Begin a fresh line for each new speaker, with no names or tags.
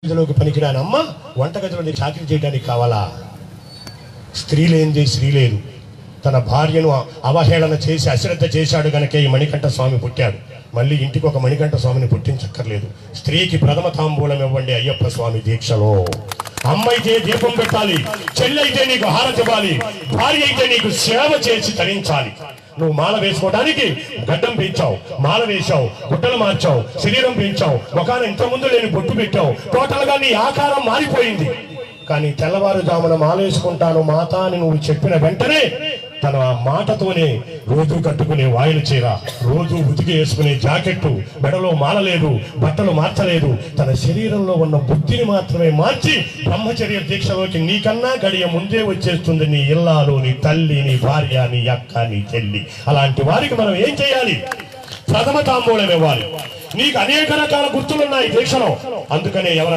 గదిలోకి పనికిరాని అమ్మ వంటగదిలో చాకరీ చేయడానికి కావాలా? స్త్రీ లేనిది స్త్రీ లేదు. తన భార్యను అవహేళన చేసి అశ్రద్ధ చేశాడు గనకే ఈ మణికంఠ స్వామి పుట్టాడు. మళ్ళీ ఇంటికి ఒక మణికంఠ స్వామిని పుట్టించక్కర్లేదు. స్త్రీకి ప్రథమ తాంబూలం ఇవ్వండి అయ్యప్ప స్వామి దీక్షలో. అమ్మ అయితే దీపం పెట్టాలి, చెల్లి అయితే నీకు హారతి ఇవ్వాలి, భార్య అయితే నీకు సేవ చేసి తరించాలి. నువ్వు మాల వేసుకోవడానికి గడ్డం పెంచావు, మాల వేశావు, గుడ్డలు మార్చావు, శరీరం పెంచావు, ముఖాన ఇంతకుముందు లేని బొట్టు పెట్టావు, టోటల్ గా నీ ఆకారం మారిపోయింది. కానీ తెల్లవారుజామున మాల వేసుకుంటాను మాత అని నువ్వు చెప్పిన వెంటనే తన ఆ మాటతోనే రోజు కట్టుకునే వాయిల చీర, రోజు ఉతికి వేసుకునే జాకెట్టు, మెడలో మాలలేదు, బట్టలు మార్చలేదు, తన శరీరంలో ఉన్న బుద్ధిని మాత్రమే మార్చి బ్రహ్మచర్య దీక్షలోకి నీకన్నా గడియ ముందే వచ్చేస్తుంది నీ ఇల్లాలు, నీ తల్లి, నీ భార్య, నీ అక్క, నీ చెల్లి. అలాంటి వారికి మనం ఏం చేయాలి? ప్రథమ తాంబూలం ఇవ్వాలి. నీకు అనేక రకాల గుర్తులున్నాయి దీక్షలో. అందుకనే ఎవరన్నా